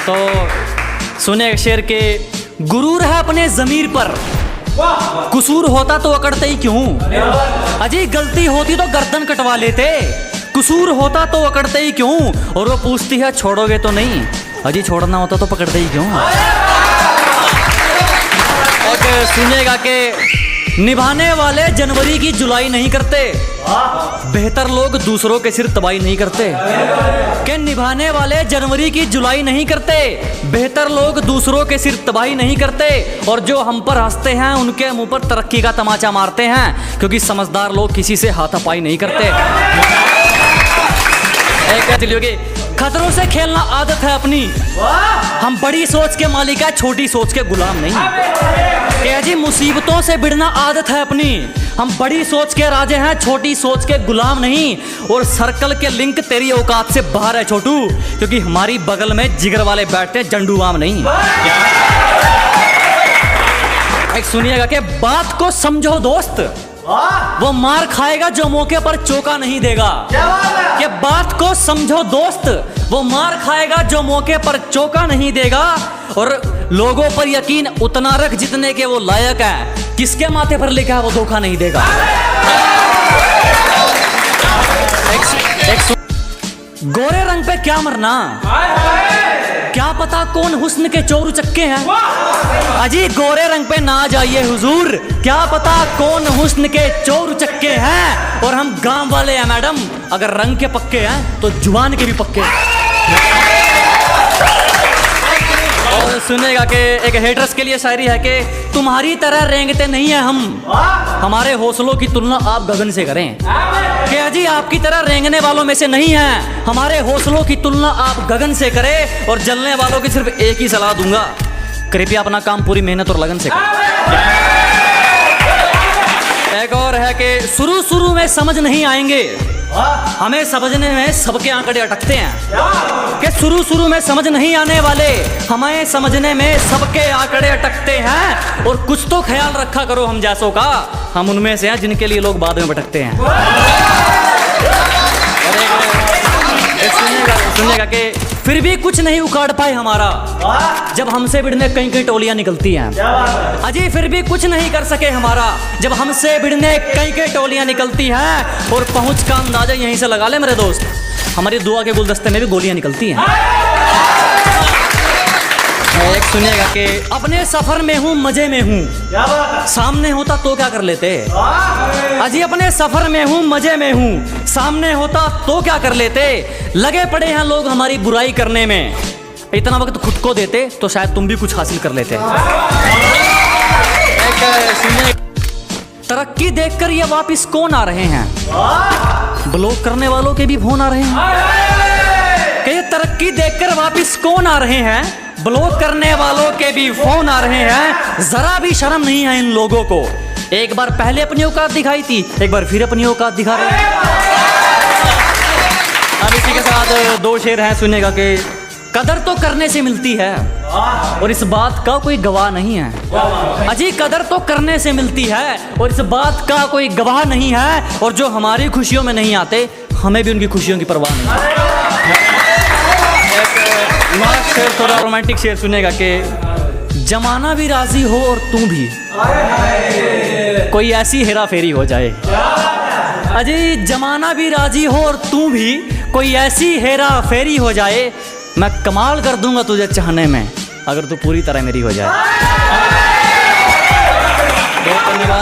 तो सुने एक शेर के, गुरूर है अपने जमीर पर, कसूर होता तो अकड़ते ही क्यों। अजी गलती होती तो गर्दन कटवा लेते, कसूर होता तो अकड़ते ही क्यों। और वो पूछती है छोड़ोगे तो नहीं, अजी छोड़ना होता तो पकड़ते ही क्यों। और सुनिएगा कि निभाने वाले जनवरी की जुलाई नहीं करते, बेहतर लोग दूसरों के सिर तबाही नहीं करते। कि निभाने वाले जनवरी की जुलाई नहीं करते, बेहतर लोग दूसरों के सिर तबाही नहीं करते। और जो हम पर हंसते हैं उनके मुंह पर तरक्की का तमाचा मारते हैं, क्योंकि समझदार लोग किसी से हाथापाई नहीं करते। खतरों से खेलना आदत है अपनी, हम बड़ी सोच के मालिक है, छोटी सोच के गुलाम नहीं। जी मुसीबतों से भिड़ना आदत है अपनी, हम बड़ी सोच के राजे हैं, छोटी सोच के गुलाम नहीं। और सर्कल के लिंक तेरी औकात से बाहर है छोटू, क्योंकि हमारी बगल में जिगर वाले बैठते जंडू आम नहीं। एक सुनिएगा कि बात को समझो दोस्त, वो मार खाएगा जो मौके पर चौका नहीं देगा। कि बात को समझो दोस्त, वो मार खाएगा जो मौके पर चौका नहीं देगा। और लोगों पर यकीन उतना रख जितने के वो लायक है, किसके माथे पर लिखा है वो धोखा नहीं देगा। गोरे रंग पे क्या मरना, क्या पता कौन हुस्न के चोर उचक्के हैं। अजी गोरे रंग पे ना जाइए हुजूर, क्या पता कौन हुस्न के चोर उचक्के हैं। और हम गांव वाले हैं मैडम, अगर रंग के पक्के हैं तो जुबान के भी पक्के हैं। और सुनेगा कि एक हेटर्स के लिए शायरी है कि तुम्हारी तरह रेंगते नहीं है हम, हमारे हौसलों की तुलना आप गगन से करें। कि अजी आपकी तरह रेंगने वालों में से नहीं है, हमारे हौसलों की तुलना आप गगन से करें। और जलने वालों की सिर्फ एक ही सलाह दूंगा, कृपया अपना काम पूरी मेहनत और लगन से करें। एक और है कि शुरू में समझ नहीं आएंगे, हमें समझने में सबके आंकड़े अटकते हैं। कि शुरू में समझ नहीं आने वाले, हमें समझने में सबके आंकड़े अटकते हैं। और कुछ तो ख्याल रखा करो हम जैसों का, हम उनमें से हैं जिनके लिए लोग बाद में भटकते हैं। सुनिएगा कि फिर भी कुछ नहीं उखाड़ पाए हमारा, जब हमसे भिड़ने कई कई टोलियां निकलती हैं। अजी फिर भी कुछ नहीं कर सके हमारा, जब हमसे भिड़ने कई कई टोलियां निकलती हैं। और पहुंच का अंदाजा यहीं से लगा ले मेरे दोस्त, हमारी दुआ के गुलदस्ते में भी गोलियां निकलती हैं। एक सुनिएगा कि अपने सफर में हूँ मजे में हूँ, सामने होता तो क्या कर लेते। अजी अपने सफर में हूँ मजे में हूँ, सामने होता तो क्या कर लेते। लगे पड़े हैं लोग हमारी बुराई करने में, इतना वक्त खुद को देते तो शायद तुम भी कुछ हासिल कर लेते। तरक्की देखकर ये वापिस कौन आ रहे हैं, ब्लॉक करने वालों के भी फोन आ रहे हैं। कि ये तरक्की देखकर वापिस कौन आ रहे हैं, ब्लॉक करने वालों के भी फोन आ रहे हैं। जरा भी शर्म नहीं है इन लोगों को, एक बार पहले अपनी औकात दिखाई थी, एक बार फिर अपनी औकात दिखा रहे हैं। अब इसी के साथ दो शेर हैं, सुनेगा कि कदर तो करने से मिलती है और इस बात का कोई गवाह नहीं है। अजी कदर तो करने से मिलती है और इस बात का कोई गवाह नहीं है। और जो हमारी खुशियों में नहीं आते, हमें भी उनकी खुशियों की परवाह नहीं है। शेर थोड़ा रोमांटिक शेर सुनेगा कि जमाना भी राजी हो और तू भी, कोई ऐसी हेरा फेरी हो जाए। अजी जमाना भी राजी हो और तू भी, कोई ऐसी हेरा फेरी हो जाए। मैं कमाल कर दूंगा तुझे चाहने में, अगर तू पूरी तरह मेरी हो जाए।